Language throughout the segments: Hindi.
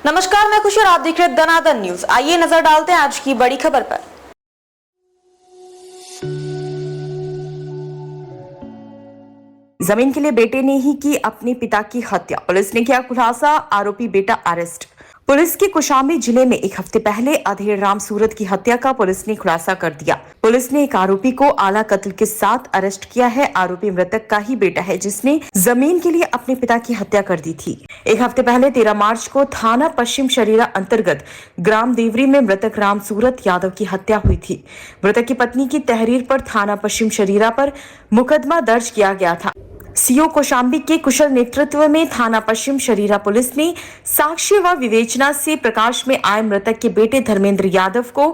नमस्कार, मैं खुशी और आप देख रहे हैं दनादन न्यूज। आइए नजर डालते हैं आज की बड़ी खबर पर। जमीन के लिए बेटे ने ही की अपने पिता की हत्या, पुलिस ने किया खुलासा, आरोपी बेटा अरेस्ट। पुलिस के कौशाम्बी जिले में एक हफ्ते पहले अधेड़ राम सूरत की हत्या का पुलिस ने खुलासा कर दिया। पुलिस ने एक आरोपी को आला कत्ल के साथ अरेस्ट किया है। आरोपी मृतक का ही बेटा है जिसने जमीन के लिए अपने पिता की हत्या कर दी थी। एक हफ्ते पहले 13 मार्च को थाना पश्चिम शरीरा अंतर्गत ग्राम देवरी में मृतक राम सूरत यादव की हत्या हुई थी। मृतक की पत्नी की तहरीर पर थाना पश्चिम शरीरा पर मुकदमा दर्ज किया गया था। सीओ कौशाम्बी के कुशल नेतृत्व में थाना पश्चिम शरीरा पुलिस ने साक्ष्य व विवेचना से प्रकाश में आए मृतक के बेटे धर्मेंद्र यादव को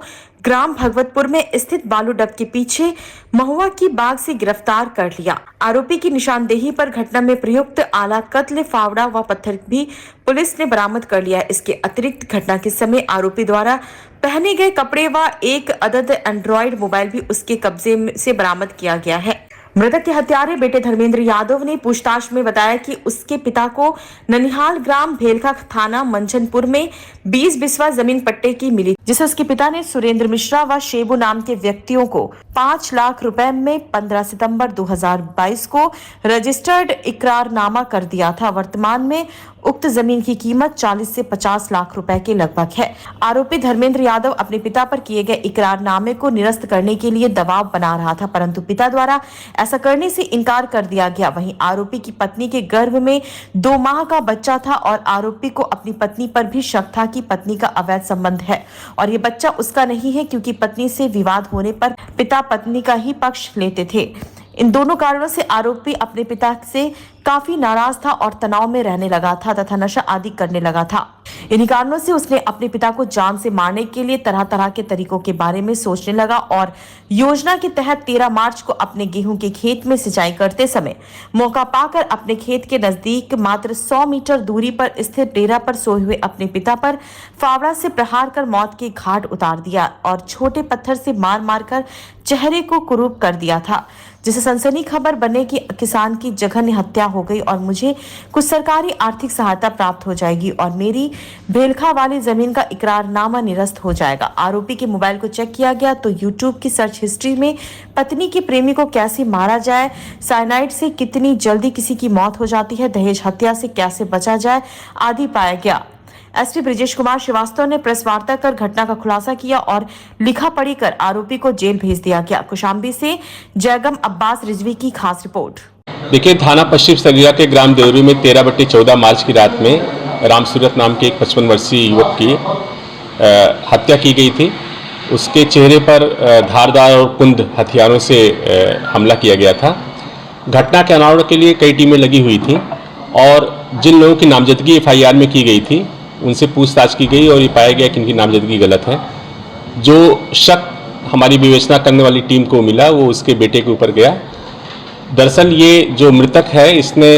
ग्राम भगवतपुर में स्थित बालू डब के पीछे महुआ की बाग से गिरफ्तार कर लिया। आरोपी की निशानदेही पर घटना में प्रयुक्त आला कत्ल, फावड़ा व पत्थर भी पुलिस ने बरामद कर लिया। इसके अतिरिक्त घटना के समय आरोपी द्वारा पहने गए कपड़े व एक अदद एंड्रॉइड मोबाइल भी उसके कब्जे से बरामद किया गया है। मृतक के हत्यारे बेटे धर्मेंद्र यादव ने पूछताछ में बताया कि उसके पिता को ननिहाल ग्राम भेलखा थाना मंझनपुर में 20 बिस्वा जमीन पट्टे की मिली, जिसे उसके पिता ने सुरेंद्र मिश्रा व शेबू नाम के व्यक्तियों को 5 लाख रुपए में 15 सितंबर 2022 को रजिस्टर्ड इकरारनामा कर दिया था। वर्तमान में उक्त जमीन की कीमत 40 से 50 लाख रुपए के लगभग है। आरोपी धर्मेंद्र यादव अपने पिता पर किए गए इकरारनामे को निरस्त करने के लिए दबाव बना रहा था, परंतु पिता द्वारा ऐसा करने से इनकार कर दिया गया। वहीं आरोपी की पत्नी के गर्भ में 2 माह का बच्चा था और आरोपी को अपनी पत्नी पर भी शक था कि पत्नी का अवैध संबंध है और ये बच्चा उसका नहीं है, क्योंकि पत्नी से विवाद होने पर पिता पत्नी का ही पक्ष लेते थे। इन दोनों कारणों से आरोपी अपने पिता से काफी नाराज था और तनाव में रहने लगा था तथा नशा आदि करने लगा था। इन्हीं कारणों से उसने अपने पिता को जान से मारने के लिए तरह तरह के तरीकों के बारे में सोचने लगा और योजना के तहत 13 मार्च को अपने गेहूं के खेत में सिंचाई करते समय मौका पाकर अपने खेत के नजदीक मात्र 100 मीटर दूरी पर स्थित डेरा पर सोए हुए अपने पिता पर फावड़ा से प्रहार कर मौत के घाट उतार दिया और छोटे पत्थर से मार मारकर चेहरे को कुरूप कर दिया था, जिसे सनसनी खबर बनने की किसान की जघन्य हत्या हो गई और मुझे कुछ सरकारी आर्थिक सहायता प्राप्त हो जाएगी और मेरी भेलखा वाली जमीन का इकरारनामा निरस्त हो जाएगा। आरोपी के मोबाइल को चेक किया गया तो यूट्यूब की सर्च हिस्ट्री में पत्नी के प्रेमी को कैसे मारा जाए, साइनाइड से कितनी जल्दी किसी की मौत हो जाती है, दहेज हत्या से कैसे बचा जाए आदि पाया गया। एसपी ब्रिजेश कुमार श्रीवास्तव ने प्रेस वार्ता कर घटना का खुलासा किया और लिखा पढ़ी कर आरोपी को जेल भेज दिया गया। कौशाम्बी से जयगम अब्बास रिजवी की खास रिपोर्ट। देखिए, थाना पश्चिम शरीरा के ग्राम देवरी में 13/14 मार्च की रात में राम सूरत नाम के एक 55 वर्षीय युवक की हत्या की गई थी। उसके चेहरे पर धारदार और कुंद हथियारों से हमला किया गया था। घटना के अनावरण के लिए कई टीमें लगी हुई थी और जिन लोगों की नामजदगी FIR में की गई थी उनसे पूछताछ की गई और ये पाया गया कि इनकी नामजदगी गलत है। जो शक हमारी विवेचना करने वाली टीम को मिला वो उसके बेटे के ऊपर गया। दरअसल ये जो मृतक है इसने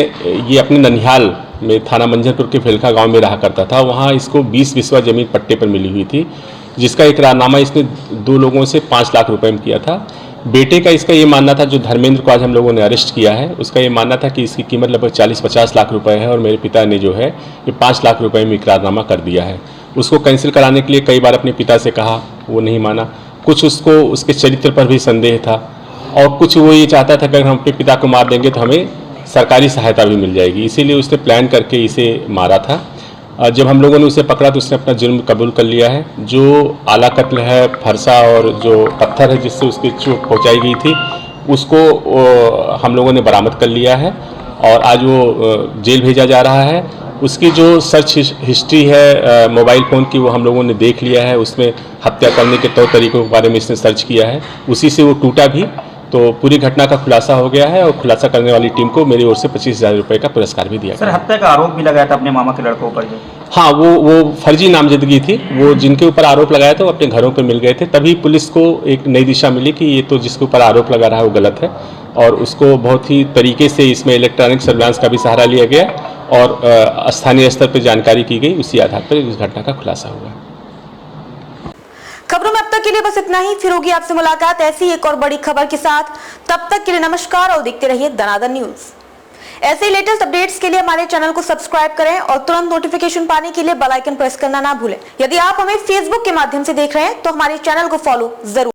ये अपने ननिहाल में थाना मंझनपुर के भेलखा गांव में रहा करता था। वहाँ इसको 20 बिस्वा जमीन पट्टे पर मिली हुई थी, जिसका इकरारनामा इसने 2 लोगों से 5 लाख रुपए में किया था। बेटे का इसका ये मानना था, जो धर्मेंद्र को आज हम लोगों ने अरेस्ट किया है, उसका ये मानना था कि इसकी कीमत लगभग 40-50 लाख रुपए है और मेरे पिता ने जो है ये 5 लाख रुपए में इकरारनामा कर दिया है। उसको कैंसिल कराने के लिए कई बार अपने पिता से कहा, वो नहीं माना। कुछ उसको उसके चरित्र पर भी संदेह था और कुछ वो ये चाहता था कि अगर हम अपने पिता को मार देंगे तो हमें सरकारी सहायता भी मिल जाएगी, इसीलिए उसने प्लान करके इसे मारा था। जब हम लोगों ने उसे पकड़ा तो उसने अपना जुर्म कबूल कर लिया है। जो आला कत्ल है, फरसा और जो पत्थर है जिससे उसकी चोट पहुंचाई गई थी उसको हम लोगों ने बरामद कर लिया है और आज वो जेल भेजा जा रहा है। उसकी जो सर्च हिस्ट्री है मोबाइल फ़ोन की वो हम लोगों ने देख लिया है। उसमें हत्या करने के तौर तरीकों के बारे में इसने सर्च किया है, उसी से वो टूटा भी। तो पूरी घटना का खुलासा हो गया है और खुलासा करने वाली टीम को मेरी ओर से 25,000 रुपये का पुरस्कार भी दिया गया। सर, हत्या का आरोप भी लगाया था अपने मामा के लड़कों पर। हाँ, वो फर्जी नामजदगी थी। वो जिनके ऊपर आरोप लगाया था वो अपने घरों पर मिल गए थे, तभी पुलिस को एक नई दिशा मिली कि ये तो जिसके ऊपर आरोप लगा रहा है वो गलत है और उसको बहुत ही तरीके से इसमें इलेक्ट्रॉनिक सर्विलांस का भी सहारा लिया गया और स्थानीय स्तर पर जानकारी की गई, उसी आधार पर इस घटना का खुलासा हुआ। खबरों में अब तक के लिए बस इतना ही। फिर होगी आपसे मुलाकात ऐसी एक और बड़ी खबर के साथ। तब तक के लिए नमस्कार और देखते रहिए दनादन न्यूज। ऐसे लेटेस्ट अपडेट्स के लिए हमारे चैनल को सब्सक्राइब करें और तुरंत नोटिफिकेशन पाने के लिए बेल आइकन प्रेस करना ना भूलें। यदि आप हमें फेसबुक के माध्यम से देख रहे हैं तो हमारे चैनल को फॉलो जरूर